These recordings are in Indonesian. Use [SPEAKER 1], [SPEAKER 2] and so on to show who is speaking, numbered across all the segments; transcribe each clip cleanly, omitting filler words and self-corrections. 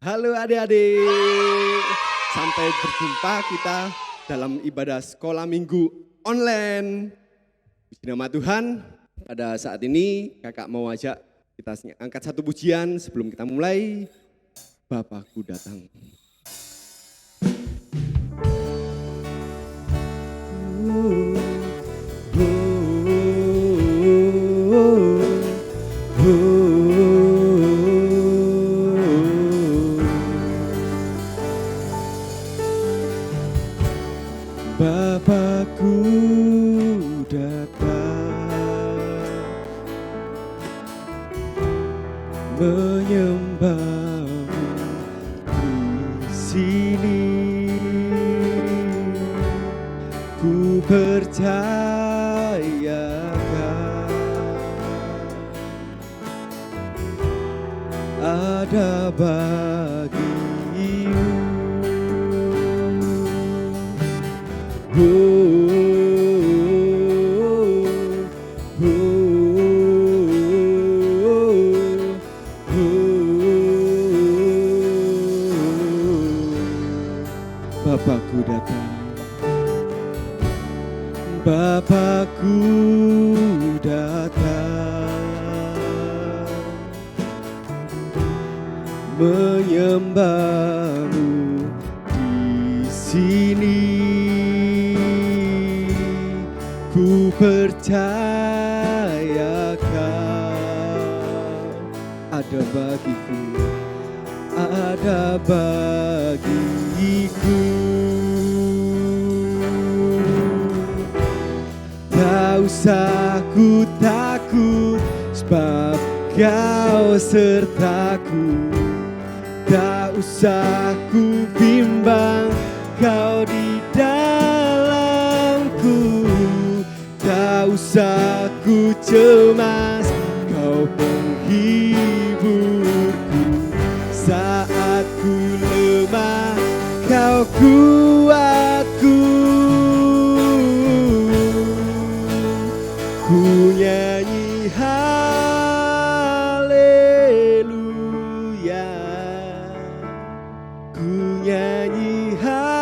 [SPEAKER 1] Halo adik-adik, sampai berjumpa kita dalam ibadah sekolah minggu online. Puji nama Tuhan, pada saat ini kakak mau ajak kita angkat satu pujian sebelum kita mulai. Bapakku datang. Bapakku datang menyembahmu di sini. Ku percayakan ada bagimu. Bapakku datang, Bapakku datang menyembahmu di sini. Ku percayakan ada bagiku, ada bagiku. Tak usah ku takut, sebab Kau sertaku. Tak usah ku bimbang, Kau di dalamku. Tak usah ku cemas, Kau penghiburku. Saat ku lemah, Kau kuatku. Ku nyanyi haleluya, ku nyanyi haleluya.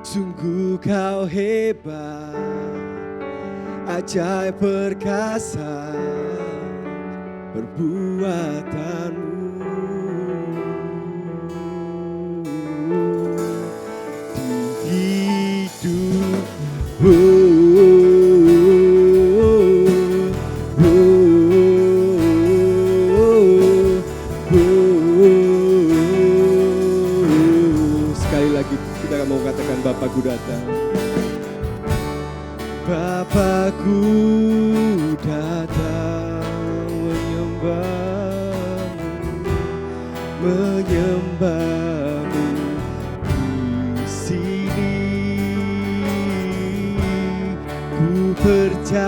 [SPEAKER 1] Sungguh Kau hebat, ajaib perkasa perbuatanmu. Di sekali lagi kita mau katakan Bapakku datang. Bapakku datang menyembahmu di sini. Ku percayakan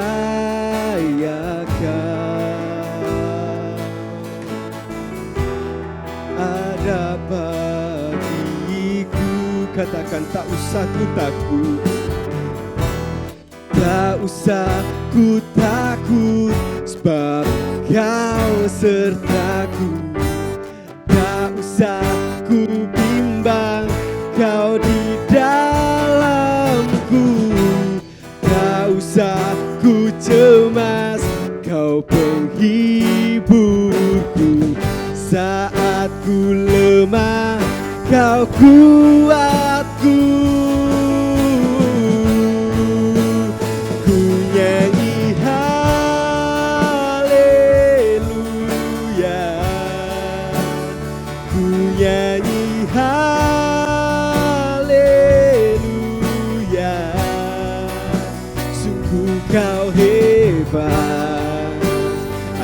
[SPEAKER 1] ada bagiku. Katakan tak usah ku takut, tak usah ku takut, sebab Kau sertaku. Tak usah ku bimbang, Kau di dalamku. Tak usah ku cemas, Kau penghiburku. Saat ku lemah, Kau kuatku. Ku nyanyi haleluya, ku nyanyi haleluya. Sungguh Kau hebat,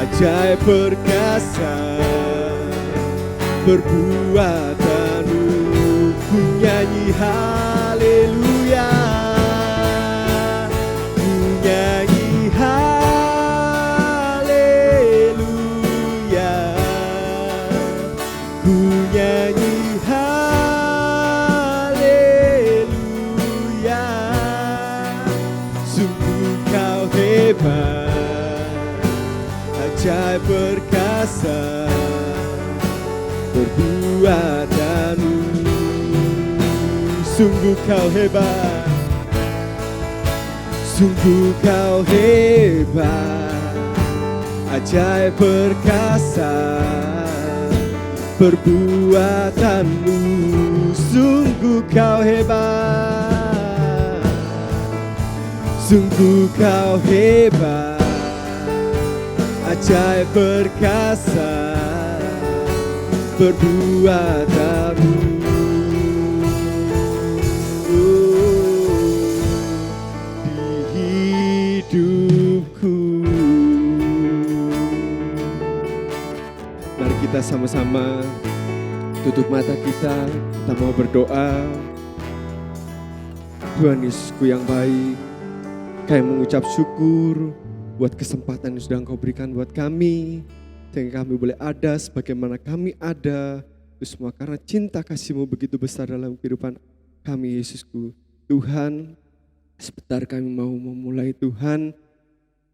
[SPEAKER 1] ajaib perkasa perbuatanmu. Ku nyanyi haleluya, ku nyanyi haleluya, ku nyanyi haleluya. Sungguh Kau hebat, ajaib kuasa perbuatanmu. Sungguh kau hebat, sungguh kau hebat, ajaib perkasa perbuatanmu. Sungguh kau hebat, sungguh kau hebat, ajaib perkasa perbuatanmu. Di hidupku, mari kita sama-sama tutup mata kita mau berdoa. Tuhan Yesusku yang baik, kami mengucap syukur buat kesempatan yang sudah Engkau berikan buat kami, sehingga kami boleh ada sebagaimana kami ada. Itu semua karena cinta kasih-Mu begitu besar dalam kehidupan kami, Yesusku. Tuhan, sebentar kami mau memulai Tuhan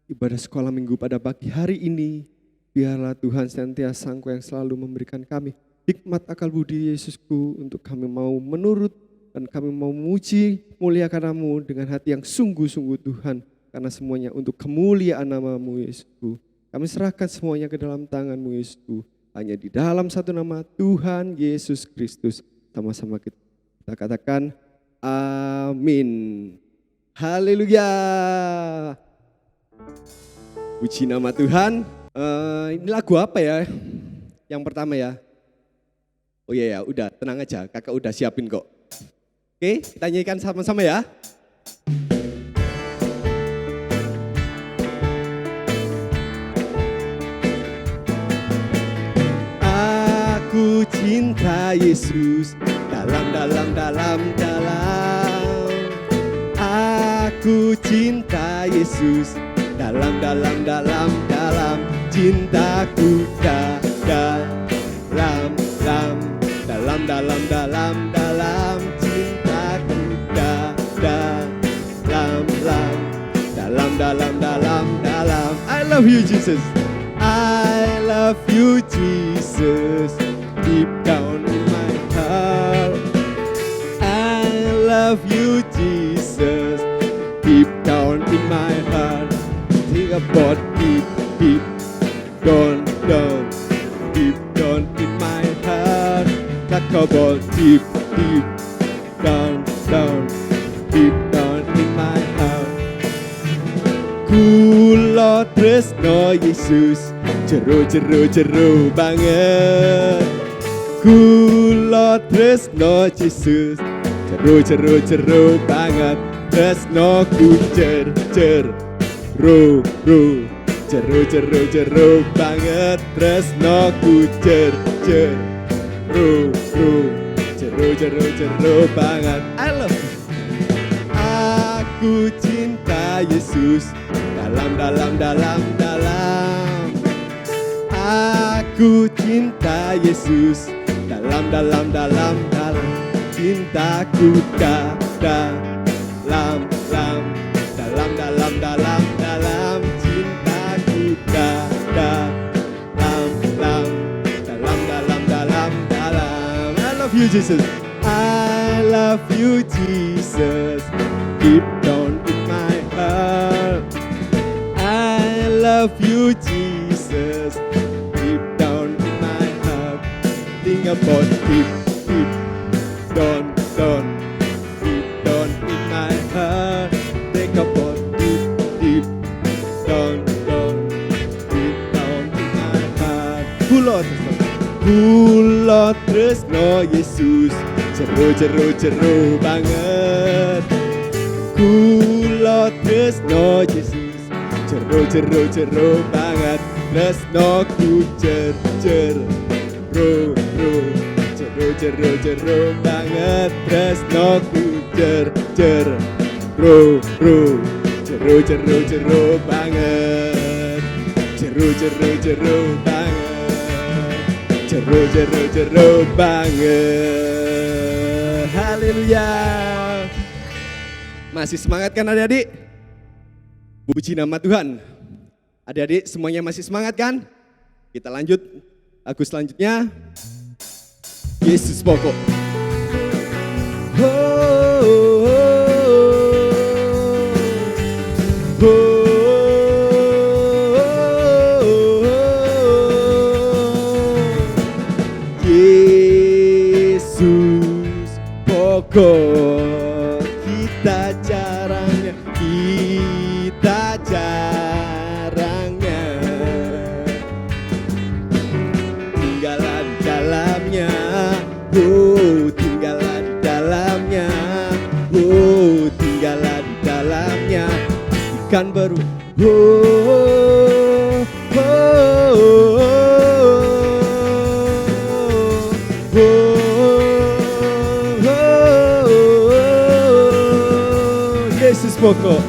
[SPEAKER 1] ibadah sekolah minggu pada pagi hari ini. Biarlah Tuhan senantiasa Engkau yang selalu memberikan kami hikmat akal budi, Yesusku, untuk kami mau menurut dan kami mau memuji muliakan Namu dengan hati yang sungguh-sungguh Tuhan. Karena semuanya untuk kemuliaan nama-Mu, Yesusku. Kami serahkan semuanya ke dalam tangan-Mu, Yesusku. Hanya di dalam satu nama, Tuhan Yesus Kristus. Sama-sama kita katakan amin. Haleluya. Puji nama Tuhan. Ini lagu apa ya? Yang pertama ya. Oh iya ya, udah tenang aja, kakak udah siapin kok. Oke, kita nyanyikan sama-sama ya. Aku cinta Yesus dalam. Aku cinta Yesus dalam. Cintaku dalam cintaku dalam. I love you Jesus, I love you Jesus, deep down in my heart. I love you Jesus, deep down in my heart. Think about deep down in my heart. Talk about deep down in my heart. Kula tresno Yesus, jero banget. Kula tresno Yesus, jero banget. Tresnoku jero banget. Tresnoku jero banget. I love you. Aku cinta Yesus dalam. Aku cinta Yesus dalam. Cintaku dalam. Cintaku dalam. I love you Jesus, I love you Jesus, deep down in my heart. I love you Jesus, deep down in my heart. Think about deep down in my heart. Think about deep down in my heart. Kula tresno Yesus, jero banget. Kula tresno Yesus, jero banget. Tresnoku jero banget. Tresnoku jero banget. Jero banget. Jero banget. Haleluya. Masih semangat kan adik-adik? Puji nama Tuhan. Adik-adik semuanya masih semangat kan? Kita lanjut lagu selanjutnya, Yesus Pokok. Yesus pokok, kita jarangnya, tinggallah di dalamnya, tinggallah di dalamnya, tinggallah di dalamnya, ikan baru. Yesus pokok,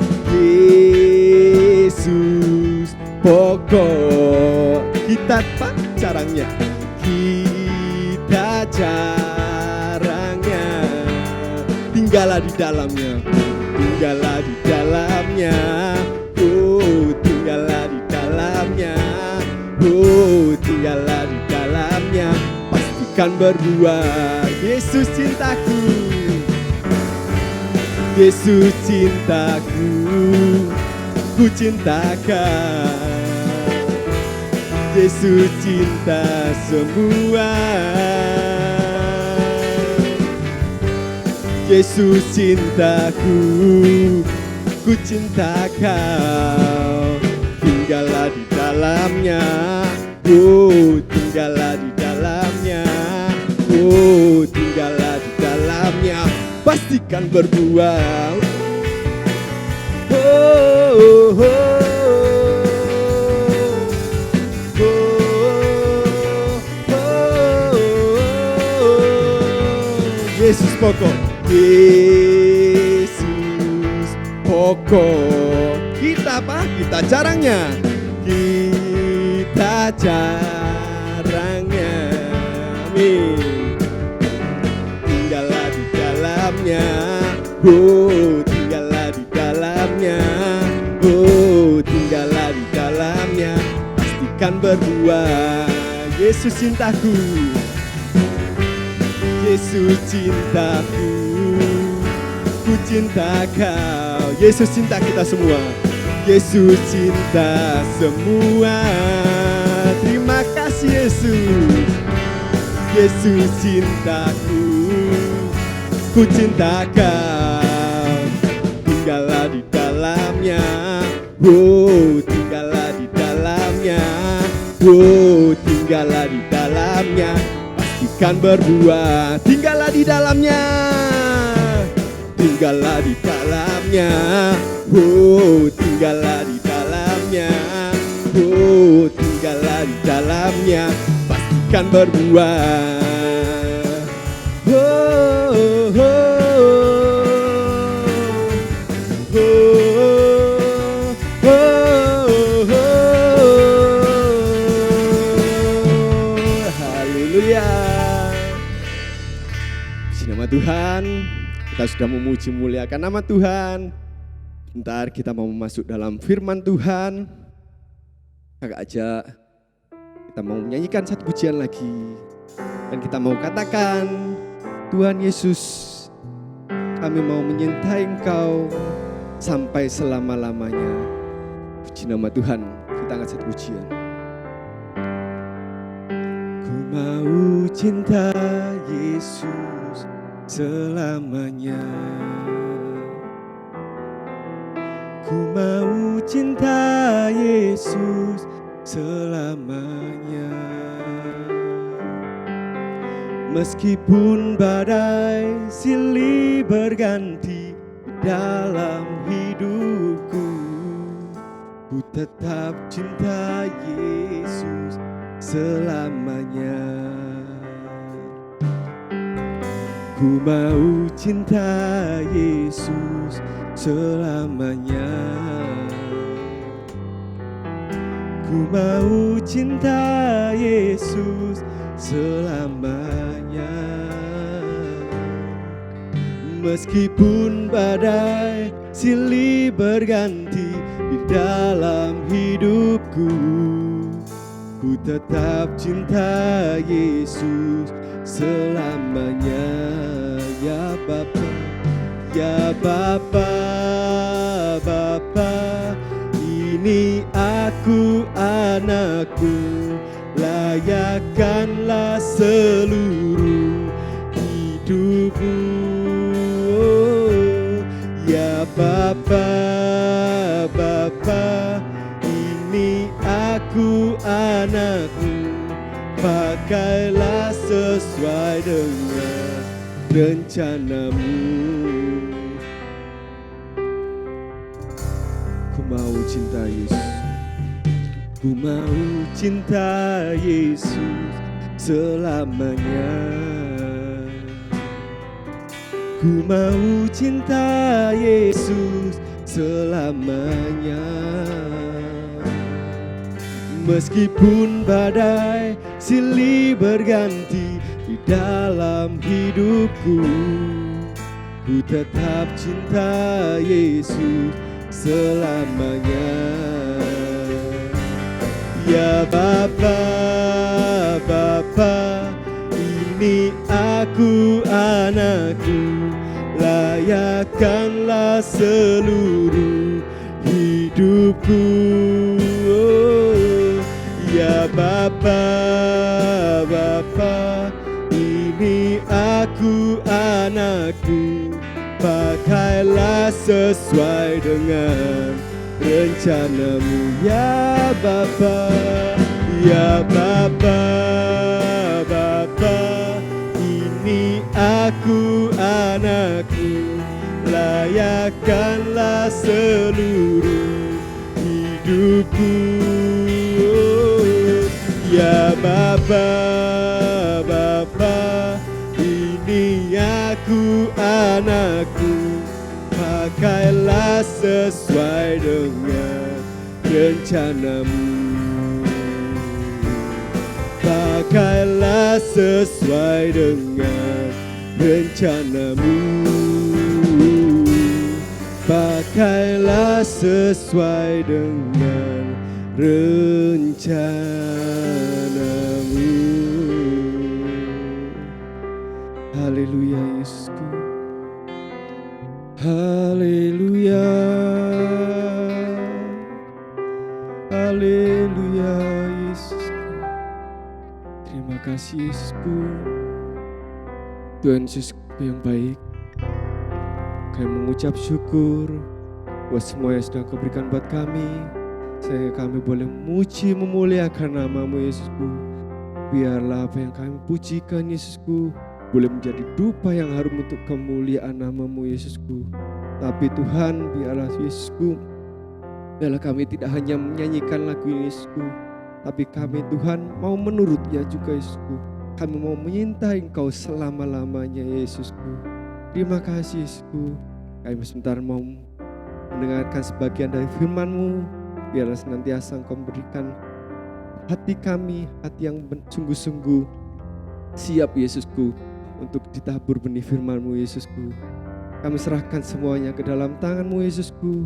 [SPEAKER 1] Yesus pokok, kita carangnya, kita jarangnya, tinggallah di dalamnya, tinggallah di dalamnya, tinggallah di dalamnya, tinggallah di dalamnya, pastikan berbuah. Yesus cintaku, Yesus cintaku, ku cintakan. Yesus cinta semua, Yesus cintaku, ku cinta kau. Tinggallah di dalamnya, tinggallah di dalamnya, tinggallah di dalamnya, pastikan berbuah. Yesus pokok, Yesus pokok, kita apa? Kita jarangnya, kita jarangnya, amin. Tinggallah di dalamnya, tinggallah di dalamnya, tinggallah di dalamnya, pastikan berbuah. Yesus cintaku, Yesus cintaku, ku cinta kau. Yesus cinta kita semua, Yesus cinta semua. Terima kasih Yesus, Yesus cintaku, ku cinta kau. Tinggallah di dalamnya, tinggallah di dalamnya, tinggallah di dalamnya, pastikan berbuah. Tinggallah di dalamnya, tinggallah di dalamnya, tinggallah di dalamnya, tinggallah di dalamnya, pastikan berbuah. Haleluya. Nama Tuhan, kita sudah memuji muliakan nama Tuhan. Bentar kita mau masuk dalam firman Tuhan. Kakak ajak, kita mau menyanyikan satu pujian lagi. Dan kita mau katakan, Tuhan Yesus, kami mau menyintai Engkau sampai selama-lamanya. Puji nama Tuhan, kita angkat satu pujian. Ku mau cinta Yesus selamanya. Ku mau cinta Yesus selamanya. Meskipun badai silih berganti dalam hidupku, ku tetap cinta Yesus selamanya. Ku mau cinta Yesus selamanya. Ku mau cinta Yesus selamanya. Meskipun badai silih berganti di dalam hidupku, Ku tetap cinta Yesus selamanya. Ya Bapa, ya Bapa, Bapa, ini aku anakku, layakkanlah seluruh hidupku. Ya Bapa, Bapa, ini aku anakmu, pakailah sesuai dengan rencanamu. Ku mau cinta Yesus, ku mau cinta Yesus selamanya. Ku mau cinta Yesus selamanya. Meskipun badai silih berganti di dalam hidupku, ku tetap cinta Yesus selamanya. Ya Bapa, Bapa, ini aku anakku, layakkanlah seluruh hidupku. Ya Bapa, Bapa, ini aku anakku, pakailah sesuai dengan rencanamu. Ya Bapa, ya Bapa, Bapa, ini aku anakku, layakkanlah seluruh hidupku. Ya Bapa, Bapa, ini aku anakku, pakailah sesuai dengan rencanamu. Pakailah sesuai dengan rencanamu. Pakailah sesuai dengan rencanamu. Haleluya Yesusku. Haleluya. Haleluya Yesusku. Terima kasih Yesusku. Tuhan Yesus yang baik, kami mengucap syukur buat semua yang sudah Kau berikan buat kami, sehingga kami boleh memuji memuliakan nama-Mu Yesusku. Biarlah apa yang kami pujikan Yesusku boleh menjadi dupa yang harum untuk kemuliaan nama-Mu Yesusku. Tapi Tuhan, biarlah Yesusku, biarlah kami tidak hanya menyanyikan lagu ini Yesusku, tapi kami Tuhan mau menurutnya juga Yesusku. Kami mau menyintai Engkau selama-lamanya Yesusku. Terima kasih Yesusku. Kami sebentar mau mendengarkan sebagian dari firman-Mu. Biarlah senantiasa Engkau memberikan hati kami, hati yang sungguh-sungguh siap Yesusku untuk ditabur benih firman-Mu Yesusku. Kami serahkan semuanya ke dalam tangan-Mu Yesusku.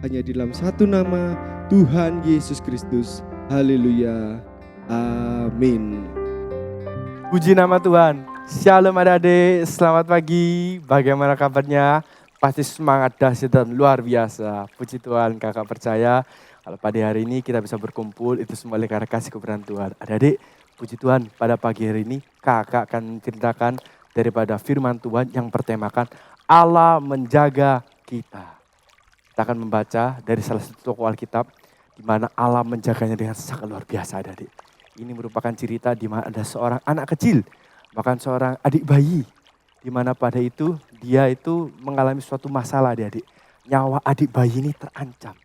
[SPEAKER 1] Hanya di dalam satu nama, Tuhan Yesus Kristus. Haleluya. Amin.
[SPEAKER 2] Puji nama Tuhan. Shalom adik-adik, selamat pagi. Bagaimana kabarnya? Pasti semangat dahsyat dan luar biasa. Puji Tuhan, kakak percaya kalau pada hari ini kita bisa berkumpul itu semua oleh karena kasih kebenaran Tuhan. Adik-adik, puji Tuhan, pada pagi hari ini kakak akan menceritakan daripada firman Tuhan yang bertemakan Allah menjaga kita. Kita akan membaca dari salah satu tokoh Alkitab di mana Allah menjaganya dengan sangat luar biasa, adik-adik. Ini merupakan cerita di mana ada seorang anak kecil, bahkan seorang adik bayi, di mana pada itu dia itu mengalami suatu masalah, adik-adik. Nyawa adik bayi ini terancam.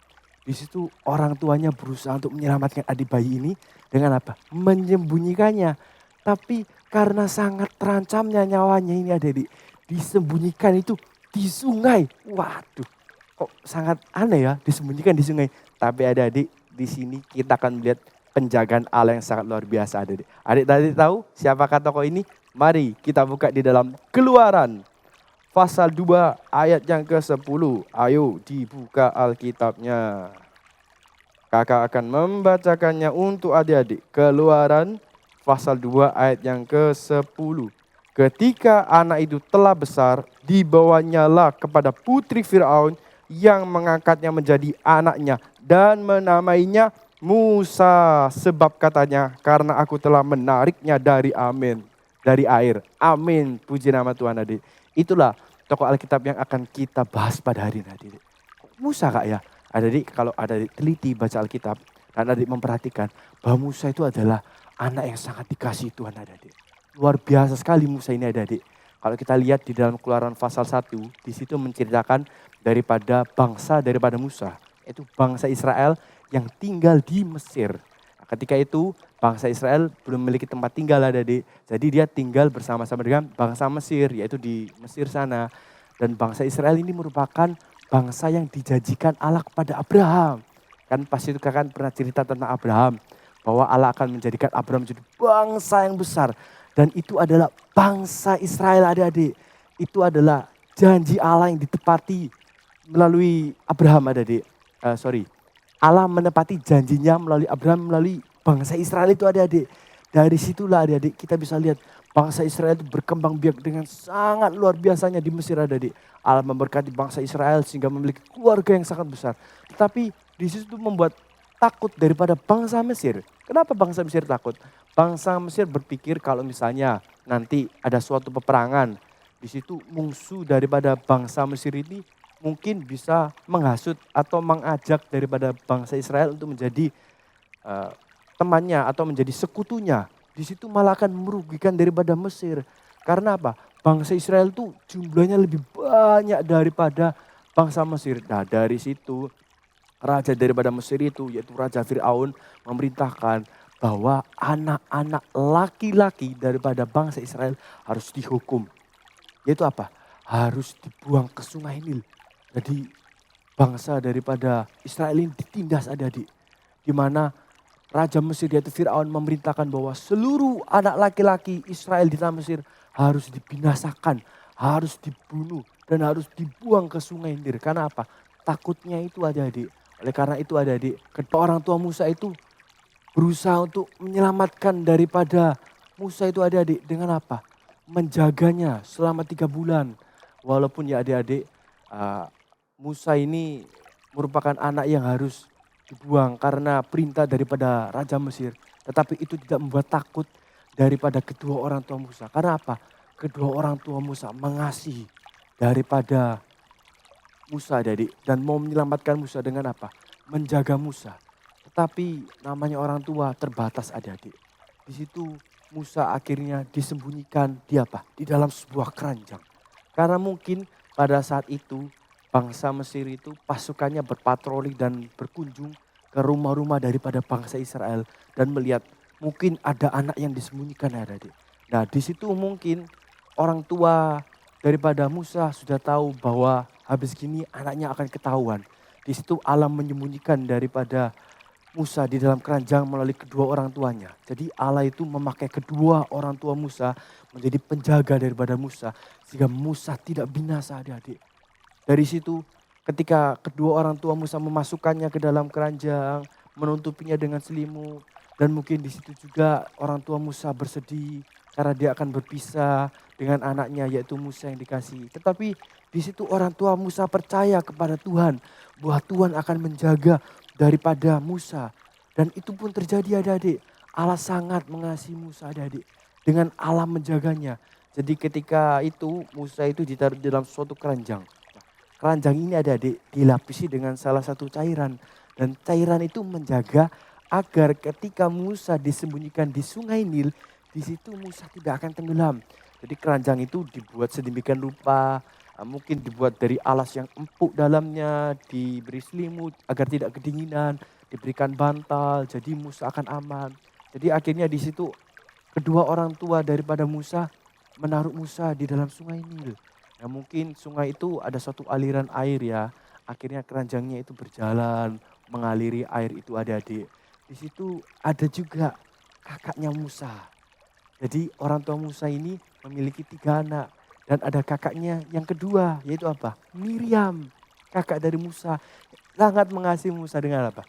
[SPEAKER 2] Di situ orang tuanya berusaha untuk menyelamatkan adik bayi ini dengan apa? Menyembunyikannya. Tapi karena sangat terancamnya nyawanya ini, adik-adik, disembunyikan itu di sungai. Waduh, kok sangat aneh ya disembunyikan di sungai. Tapi adik-adik, di sini kita akan melihat penjagaan Allah yang sangat luar biasa, adik-adik. Adik-adik tahu siapakah tokoh ini? Mari kita buka di dalam Keluaran pasal 2 ayat yang ke-10. Ayo dibuka Alkitabnya. Kakak akan membacakannya untuk adik-adik. Keluaran pasal 2 ayat yang ke-10. Ketika anak itu telah besar, dibawanyalah kepada putri Firaun yang mengangkatnya menjadi anaknya dan menamainya Musa. Sebab katanya, karena aku telah menariknya dari air. Amin. Puji nama Tuhan adik. Itulah tokoh Alkitab yang akan kita bahas pada hari ini adik. Musa kak ya. Adik kalau ada teliti baca Alkitab dan adik memperhatikan bahwa Musa itu adalah anak yang sangat dikasihi Tuhan adik. Luar biasa sekali Musa ini adik. Kalau kita lihat di dalam Keluaran pasal 1, di situ menceritakan daripada Musa, itu bangsa Israel yang tinggal di Mesir. Nah, ketika itu bangsa Israel belum memiliki tempat tinggal adik. Jadi dia tinggal bersama-sama dengan bangsa Mesir, yaitu di Mesir sana. Dan bangsa Israel ini merupakan bangsa yang dijanjikan Allah kepada Abraham. Kan pasti itu kan pernah cerita tentang Abraham. Bahwa Allah akan menjadikan Abraham menjadi bangsa yang besar. Dan itu adalah bangsa Israel adik-adik. Itu adalah janji Allah yang ditepati melalui Abraham adik-adik. Allah menepati janjinya melalui Abraham, melalui bangsa Israel itu adik-adik. Dari situlah adik-adik kita bisa lihat bangsa Israel itu berkembang biak dengan sangat luar biasanya di Mesir adik-adik. Allah memberkati bangsa Israel sehingga memiliki keluarga yang sangat besar. Tetapi di situ membuat takut daripada bangsa Mesir. Kenapa bangsa Mesir takut? Bangsa Mesir berpikir kalau misalnya nanti ada suatu peperangan, di situ musuh daripada bangsa Mesir ini mungkin bisa menghasut atau mengajak daripada bangsa Israel untuk menjadi temannya atau menjadi sekutunya. Di situ malah akan merugikan daripada Mesir. Karena apa? Bangsa Israel itu jumlahnya lebih banyak daripada bangsa Mesir. Nah dari situ raja daripada Mesir itu yaitu Raja Firaun memerintahkan bahwa anak-anak laki-laki daripada bangsa Israel harus dihukum. Yaitu apa? Harus dibuang ke sungai Nil. Jadi bangsa daripada Israel ini ditindas adik-adik. Di mana Raja Mesir yaitu Firaun memerintahkan bahwa seluruh anak laki-laki Israel di tanah Mesir harus dibinasakan, harus dibunuh dan harus dibuang ke sungai Nil. Karena apa? Takutnya itu adik-adik. Oleh karena itu adik-adik, kedua orang tua Musa itu berusaha untuk menyelamatkan daripada Musa itu adik-adik dengan apa? Menjaganya selama 3 bulan. Walaupun ya adik-adik Musa ini merupakan anak yang harus dibuang karena perintah daripada Raja Mesir. Tetapi itu tidak membuat takut daripada kedua orang tua Musa. Karena apa? Kedua orang tua Musa mengasihi daripada Musa adik-adik. Dan mau menyelamatkan Musa dengan apa? Menjaga Musa. Tetapi namanya orang tua terbatas adik-adik. Di situ Musa akhirnya disembunyikan di apa? Di dalam sebuah keranjang. Karena mungkin pada saat itu bangsa Mesir itu pasukannya berpatroli dan berkunjung ke rumah-rumah daripada bangsa Israel. Dan melihat mungkin ada anak yang disembunyikan adik-adik. Nah di situ mungkin orang tua daripada Musa sudah tahu bahwa habis gini anaknya akan ketahuan. Di situ Allah menyembunyikan daripada Musa di dalam keranjang melalui kedua orang tuanya. Jadi Allah itu memakai kedua orang tua Musa menjadi penjaga daripada Musa. Sehingga Musa tidak binasa adik-adik. Dari situ ketika kedua orang tua Musa memasukkannya ke dalam keranjang, menutupinya dengan selimut. Dan mungkin di situ juga orang tua Musa bersedih karena dia akan berpisah dengan anaknya yaitu Musa yang dikasihi. Tetapi di situ orang tua Musa percaya kepada Tuhan bahwa Tuhan akan menjaga daripada Musa. Dan itu pun terjadi adik-adik. Allah sangat mengasihi Musa adik-adik. Dengan Allah menjaganya. Jadi ketika itu Musa itu ditaruh dalam suatu keranjang. Keranjang ini adik-adik dilapisi dengan salah satu cairan. Dan cairan itu menjaga agar ketika Musa disembunyikan di sungai Nil. Di situ Musa tidak akan tenggelam. Jadi keranjang itu dibuat sedemikian rupa. Mungkin dibuat dari alas yang empuk dalamnya, diberi selimut agar tidak kedinginan, diberikan bantal, jadi Musa akan aman. Jadi akhirnya di situ kedua orang tua daripada Musa menaruh Musa di dalam sungai Nil. Nah mungkin sungai itu ada satu aliran air ya, akhirnya keranjangnya itu berjalan mengaliri air itu adik-adik. Di situ ada juga kakaknya Musa. Jadi orang tua Musa ini memiliki 3 anak. Dan ada kakaknya yang kedua yaitu apa? Miriam, kakak dari Musa. Sangat mengasihi Musa dengan apa?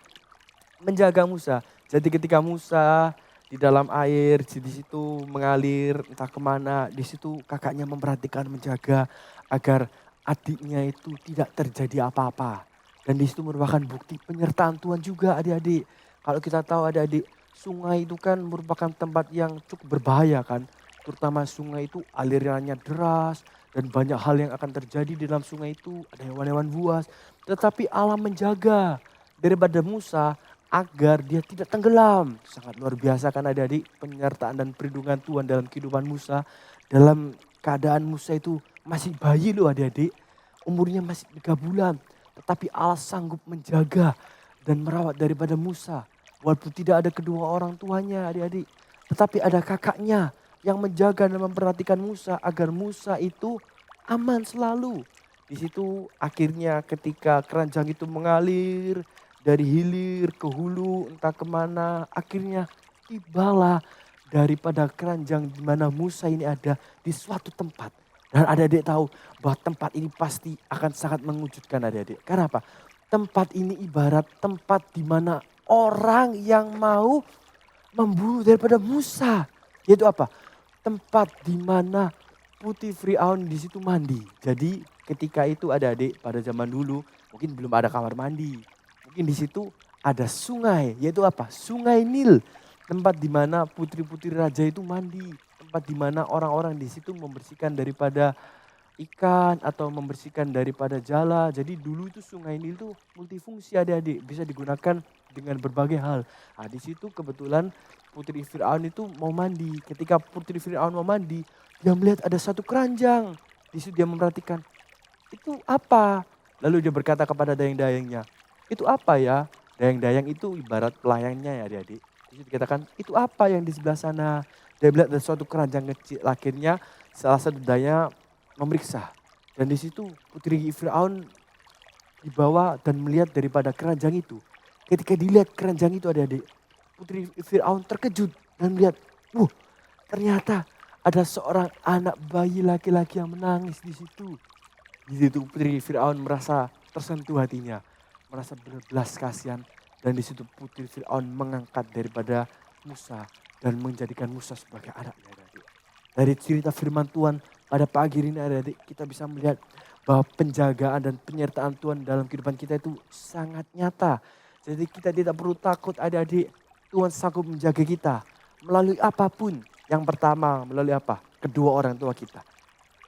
[SPEAKER 2] menjaga Musa. Jadi ketika Musa di dalam air, di situ mengalir entah kemana, di situ kakaknya memperhatikan, menjaga agar adiknya itu tidak terjadi apa-apa. Dan di situ merupakan bukti penyertaan Tuhan juga adik-adik. Kalau kita tahu adik-adik, sungai itu kan merupakan tempat yang cukup berbahaya kan. Terutama sungai itu alirannya deras dan banyak hal yang akan terjadi di dalam sungai itu. Ada hewan-hewan buas. Tetapi Allah menjaga daripada Musa agar dia tidak tenggelam. Sangat luar biasa kan adik-adik penyertaan dan perlindungan Tuhan dalam kehidupan Musa. Dalam keadaan Musa itu masih bayi loh adik-adik. Umurnya masih 3 bulan. Tetapi Allah sanggup menjaga dan merawat daripada Musa. Walaupun tidak ada kedua orang tuanya adik-adik. Tetapi ada kakaknya yang menjaga dan memperhatikan Musa agar Musa itu aman selalu. Di situ akhirnya ketika keranjang itu mengalir dari hilir ke hulu entah kemana. Akhirnya tibalah daripada keranjang di mana Musa ini ada di suatu tempat. Dan adik-adik tahu bahwa tempat ini pasti akan sangat mengejutkan adik-adik. Karena apa? Tempat ini ibarat tempat di mana orang yang mau membunuh daripada Musa. Yaitu apa? Tempat di mana putri Firaun di situ mandi. Jadi ketika itu adik-adik pada zaman dulu mungkin belum ada kamar mandi. Mungkin di situ ada sungai, yaitu apa? Sungai Nil. Tempat di mana putri-putri raja itu mandi. Tempat di mana orang-orang di situ membersihkan daripada ikan atau membersihkan daripada jala. Jadi dulu itu sungai Nil itu multifungsi adik-adik. Bisa digunakan dengan berbagai hal. Nah, di situ kebetulan putri Firaun itu mau mandi. Ketika putri Firaun mau mandi, dia melihat ada satu keranjang. Di situ dia memperhatikan, itu apa? Lalu dia berkata kepada dayang-dayangnya, itu apa ya? Dayang-dayang itu ibarat pelayannya ya adik-adik. Di situ dikatakan, itu apa yang di sebelah sana? Dia melihat ada suatu keranjang kecil. Akhirnya salah satu dayang memeriksa. Dan di situ putri Firaun dibawa dan melihat daripada keranjang itu. Ketika dilihat keranjang itu adik-adik, putri Firaun terkejut dan melihat, ternyata ada seorang anak bayi laki-laki yang menangis di situ. Di situ putri Firaun merasa tersentuh hatinya, merasa berbelas kasihan, dan di situ putri Firaun mengangkat daripada Musa dan menjadikan Musa sebagai anaknya adik-adik. Dari cerita firman Tuhan pada pagi ini adik-adik kita bisa melihat bahwa penjagaan dan penyertaan Tuhan dalam kehidupan kita itu sangat nyata. Jadi kita tidak perlu takut adik-adik, Tuhan sanggup menjaga kita melalui apapun. Yang pertama melalui apa? Kedua orang tua kita.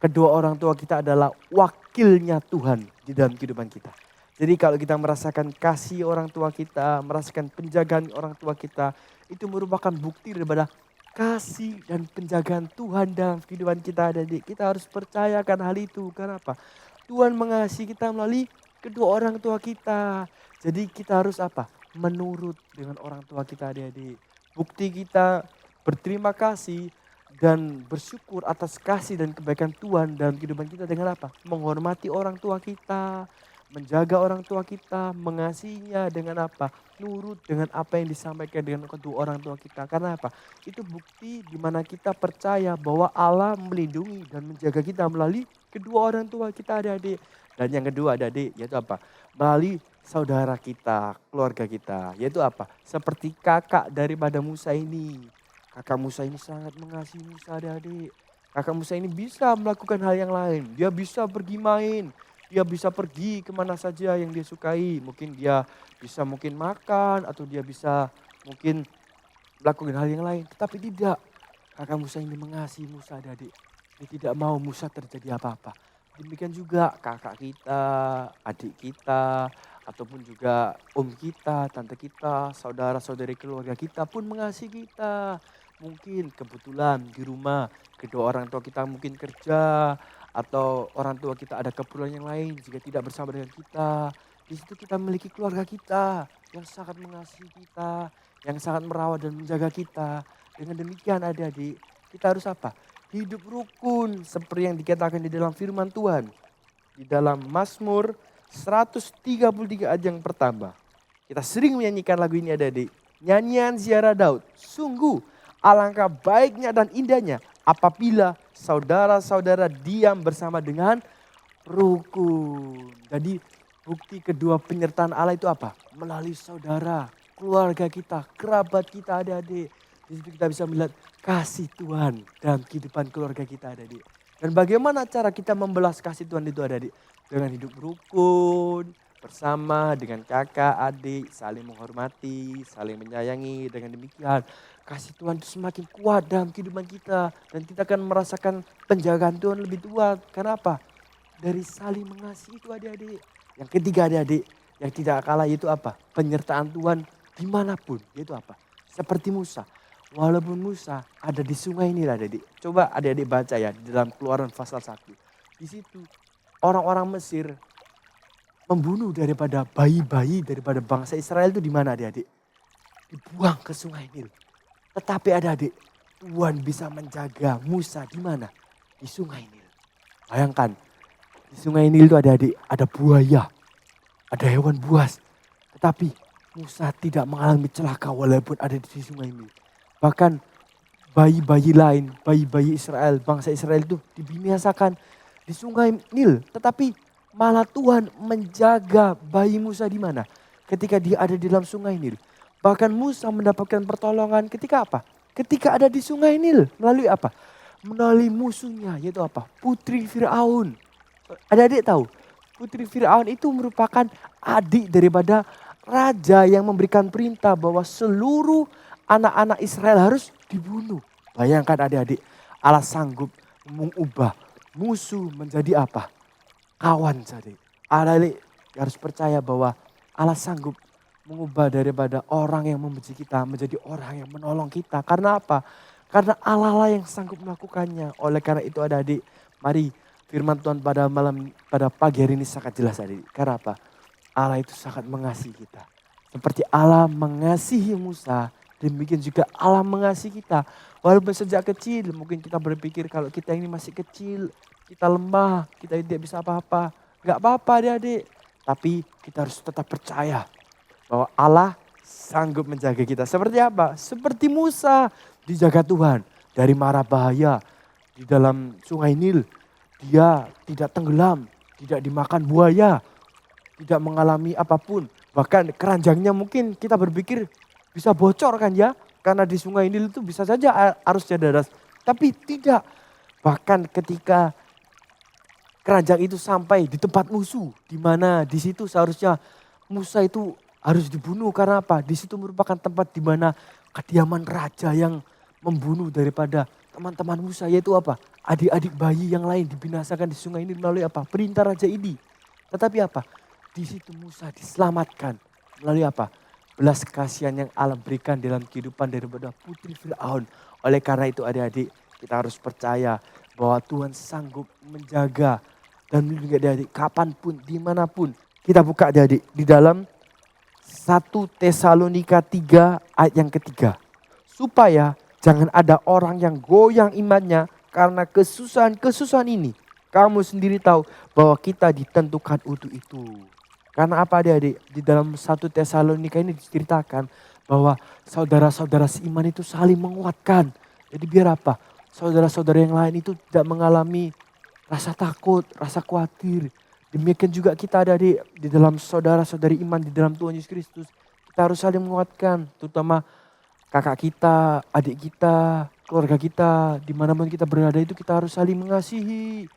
[SPEAKER 2] Kedua orang tua kita adalah wakilnya Tuhan di dalam kehidupan kita. Jadi kalau kita merasakan kasih orang tua kita, merasakan penjagaan orang tua kita, itu merupakan bukti daripada kasih dan penjagaan Tuhan dalam kehidupan kita adik-adik. Kita harus percayakan hal itu. Kenapa? Tuhan mengasihi kita melalui kedua orang tua kita. Jadi kita harus apa? Menurut dengan orang tua kita adik-adik. Bukti kita berterima kasih dan bersyukur atas kasih dan kebaikan Tuhan dalam kehidupan kita dengan apa? Menghormati orang tua kita, menjaga orang tua kita, mengasihinya dengan apa? Nurut dengan apa yang disampaikan dengan kedua orang tua kita. Karena apa? Itu bukti di mana kita percaya bahwa Allah melindungi dan menjaga kita melalui kedua orang tua kita adik-adik. Dan yang kedua adik-adik yaitu apa? Melalui saudara kita, keluarga kita. Yaitu apa? Seperti kakak daripada Musa ini. Kakak Musa ini sangat mengasihi Musa adik-adik. Kakak Musa ini bisa melakukan hal yang lain. Dia bisa pergi main. Dia bisa pergi kemana saja yang dia sukai. Mungkin dia bisa mungkin makan atau dia bisa mungkin melakukan hal yang lain. Tetapi tidak. Kakak Musa ini mengasihi Musa adik-adik. Dia tidak mau Musa terjadi apa-apa. Demikian juga kakak kita, adik kita, ataupun juga om kita, tante kita, saudara-saudari keluarga kita pun mengasihi kita. Mungkin kebetulan di rumah kedua orang tua kita mungkin kerja atau orang tua kita ada keperluan yang lain jika tidak bersama dengan kita. Di situ kita memiliki keluarga kita yang sangat mengasihi kita, yang sangat merawat dan menjaga kita. Dengan demikian adik-adik, kita harus apa? Hidup rukun seperti yang dikatakan di dalam firman Tuhan. Di dalam Mazmur 133 ayat yang pertama. Kita sering menyanyikan lagu ini adik-adik. Nyanyian ziarah Daud. Sungguh alangkah baiknya dan indahnya apabila saudara-saudara diam bersama dengan rukun. Jadi bukti kedua penyertaan Allah itu apa? Melalui saudara. keluarga kita, kerabat kita adik-adik. Di situ kita bisa melihat kasih Tuhan dalam kehidupan keluarga kita adik-adik. Dan bagaimana cara kita membalas kasih Tuhan itu adik-adik? Dengan hidup rukun, bersama dengan kakak, adik, saling menghormati, saling menyayangi. Dengan demikian kasih Tuhan itu semakin kuat dalam kehidupan kita. Dan kita akan merasakan penjagaan Tuhan lebih kuat. Kenapa? Dari saling mengasihi itu adik-adik. Yang ketiga adik-adik, yang tidak kalah itu apa? Penyertaan Tuhan dimanapun. Yaitu apa? Seperti Musa. Walaupun Musa ada di sungai ini adik-adik. Coba adik-adik baca ya di dalam Keluaran pasal 1. Di situ orang-orang Mesir membunuh daripada bayi-bayi daripada bangsa Israel itu di mana adik-adik? Dibuang ke sungai Nil. Tetapi adik-adik, Tuhan bisa menjaga Musa di mana? Di sungai Nil. Bayangkan, di sungai Nil itu adik-adik ada buaya, ada hewan buas. Tetapi Musa tidak mengalami celaka walaupun ada di sungai Nil. Bahkan bayi-bayi lain, bayi-bayi Israel, bangsa Israel itu dibinasakan di sungai Nil. Tetapi malah Tuhan menjaga bayi Musa di mana? Ketika dia ada di dalam sungai Nil. Bahkan Musa mendapatkan pertolongan ketika apa? Ketika ada di sungai Nil. Melalui apa? Melalui musuhnya, yaitu apa? Putri Firaun. Adik-adik tahu? Putri Firaun itu merupakan adik daripada raja yang memberikan perintah bahwa seluruh anak-anak Israel harus dibunuh. Bayangkan adik-adik, Allah sanggup mengubah musuh menjadi apa? Kawan saja. Adik-adik harus percaya bahwa Allah sanggup mengubah daripada orang yang membenci kita menjadi orang yang menolong kita. Karena apa? Karena Allah lah yang sanggup melakukannya. Oleh karena itu adik-adik, mari firman Tuhan pada pagi hari ini sangat jelas adik. Karena apa? Allah itu sangat mengasihi kita. Seperti Allah mengasihi Musa, demikian juga Allah mengasihi kita. Walaupun sejak kecil mungkin kita berpikir kalau kita ini masih kecil, kita lemah, kita tidak bisa apa-apa. Gak apa-apa adik-adik. Tapi kita harus tetap percaya bahwa Allah sanggup menjaga kita. Seperti apa? Seperti Musa dijaga Tuhan dari mara bahaya di dalam sungai Nil. Dia tidak tenggelam, tidak dimakan buaya, tidak mengalami apapun. Bahkan keranjangnya mungkin kita berpikir bisa bocor kan ya. Karena di sungai Nil itu bisa saja arusnya deras. Tapi tidak. Bahkan ketika keranjang itu sampai di tempat musuh. Di mana di situ seharusnya Musa itu harus dibunuh. Karena apa? Di situ merupakan tempat di mana kediaman raja yang membunuh daripada teman-teman Musa. Yaitu apa? Adik-adik bayi yang lain dibinasakan di sungai ini melalui apa? Perintah raja ini. Tetapi apa? Di situ Musa diselamatkan melalui apa? Belas kasihan yang Allah berikan dalam kehidupan daripada putri Firaun. Oleh karena itu adik-adik, kita harus percaya bahwa Tuhan sanggup menjaga dan melindungi adik-adik kapanpun, dimanapun. Kita buka adik-adik di dalam 1 Tesalonika 3 ayat yang ketiga. Supaya jangan ada orang yang goyang imannya karena kesusahan-kesusahan ini. Kamu sendiri tahu bahwa kita ditentukan untuk itu. Karena apa adik-adik? Di dalam 1 Tesalonika ini diceritakan bahwa saudara-saudara seiman itu saling menguatkan. Jadi biar apa? Saudara-saudara yang lain itu tidak mengalami rasa takut, rasa khawatir. Demikian juga kita ada di dalam saudara-saudari iman di dalam Tuhan Yesus Kristus. Kita harus saling menguatkan, terutama kakak kita, adik kita, keluarga kita, dimanapun kita berada itu kita harus saling mengasihi,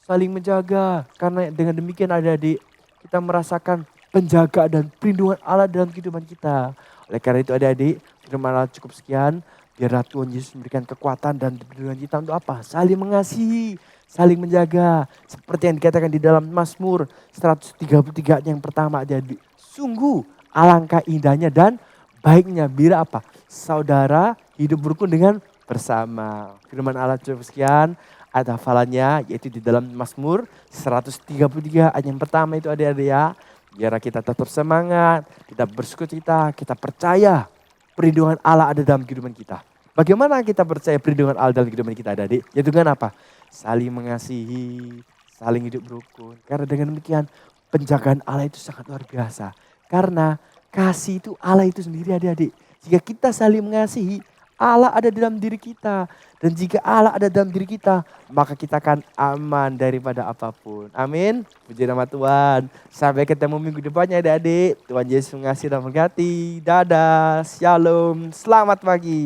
[SPEAKER 2] saling menjaga. Karena dengan demikian adik-adik kita merasakan penjagaan dan perlindungan Allah dalam kehidupan kita. Oleh karena itu adik-adik, firman Allah cukup sekian. Biarlah Tuhan Yesus memberikan kekuatan dan perlindungan kita untuk apa? Saling mengasihi, saling menjaga. Seperti yang dikatakan di dalam Mazmur 133 yang pertama adik-adik. Sungguh alangkah indahnya dan baiknya bila apa? Saudara hidup berukun dengan bersama. Firman Allah cukup sekian. Ada hafalannya yaitu di dalam Mazmur 133 ayat yang pertama itu adik-adik ya. Biar kita tetap semangat, kita bersukacita, kita percaya perlindungan Allah ada dalam kehidupan kita. Bagaimana kita percaya perlindungan Allah dalam kehidupan kita adik-adik? Yaitu dengan apa? Saling mengasihi, saling hidup berukun. Karena dengan demikian penjagaan Allah itu sangat luar biasa. Karena kasih itu Allah itu sendiri adik-adik. Jika kita saling mengasihi, Allah ada dalam diri kita. Dan jika Allah ada dalam diri kita, maka kita akan aman daripada apapun. Amin. Puji nama Tuhan. Sampai ketemu minggu depannya adik-adik. Tuhan Yesus mengasihi dan memberkati. Dadah, shalom, selamat pagi.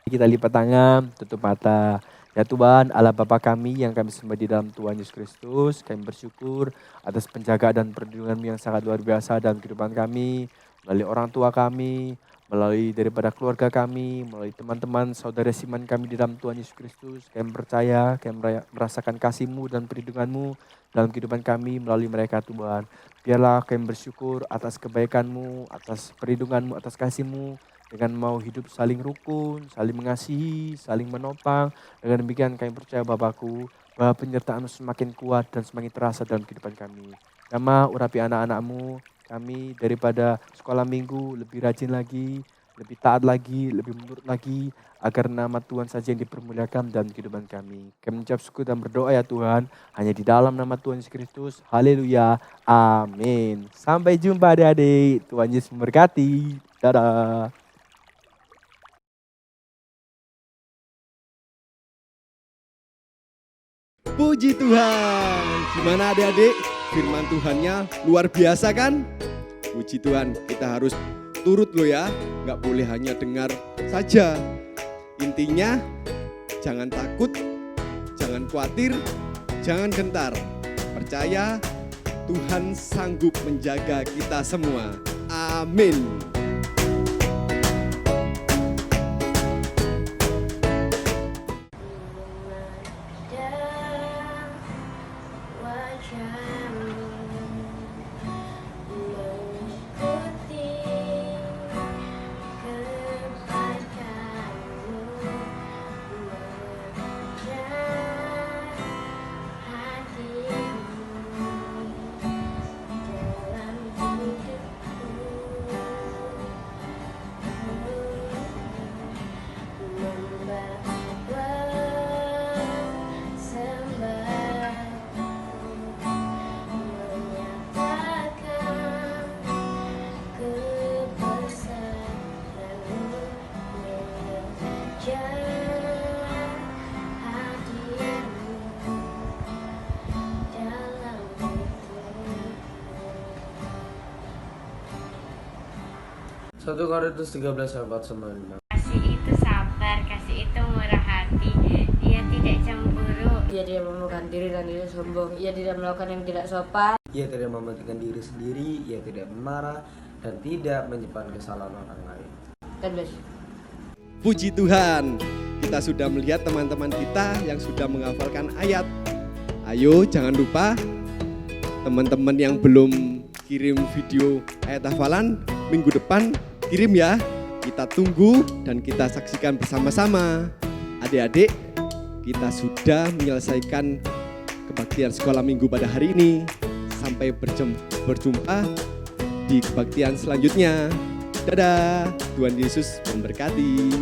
[SPEAKER 2] Kita lipat tangan, tutup mata. Ya Tuhan, Allah Bapa kami yang kami sembah di dalam Tuhan Yesus Kristus, kami bersyukur atas penjagaan dan perlindungan-Mu yang sangat luar biasa dalam kehidupan kami, melalui orang tua kami, melalui daripada keluarga kami, melalui teman-teman, saudara siman kami di dalam Tuhan Yesus Kristus. Kami percaya, kami merasakan kasih-Mu dan perlindungan-Mu dalam kehidupan kami melalui mereka Tuhan. Biarlah kami bersyukur atas kebaikan-Mu, atas perlindungan-Mu, atas kasih-Mu, dengan mau hidup saling rukun, saling mengasihi, saling menopang. Dengan demikian kami percaya Bapakku, bahwa penyertaan-Mu semakin kuat dan semakin terasa dalam kehidupan kami. Nama urapi anak-anak-Mu, kami daripada sekolah minggu lebih rajin lagi, lebih taat lagi, lebih menurut lagi, agar nama Tuhan saja yang dipermuliakan dalam kehidupan kami. Kami mengucap syukur dan berdoa ya Tuhan, hanya di dalam nama Tuhan Yesus Kristus. Haleluya, amin. Sampai jumpa adik-adik, Tuhan Yesus memberkati. Dadah.
[SPEAKER 1] Puji Tuhan. Gimana adik-adik? Firman Tuhannya luar biasa kan? Puji Tuhan, kita harus turut loh ya. Nggak boleh hanya dengar saja. Intinya jangan takut, jangan khawatir, jangan gentar. Percaya Tuhan sanggup menjaga kita semua. Amin.
[SPEAKER 3] Satu Korintus 13:4-5.
[SPEAKER 4] Kasih itu sabar, kasih itu murah hati, ia tidak cemburu,
[SPEAKER 5] Ia tidak memegang diri dan tidak sombong. Ia tidak melakukan yang tidak sopan.
[SPEAKER 3] Ia tidak mementingkan diri sendiri, ia tidak marah dan tidak menyimpan kesalahan orang lain.
[SPEAKER 5] God bless.
[SPEAKER 1] Puji Tuhan, kita sudah melihat teman-teman kita yang sudah menghafalkan ayat. Ayo jangan lupa teman-teman yang belum kirim video ayat hafalan, minggu depan kirim ya. Kita tunggu dan kita saksikan bersama-sama. Adik-adik, kita sudah menyelesaikan kebaktian sekolah minggu pada hari ini. Sampai berjumpa di kebaktian selanjutnya. Dadah, Tuhan Yesus memberkati.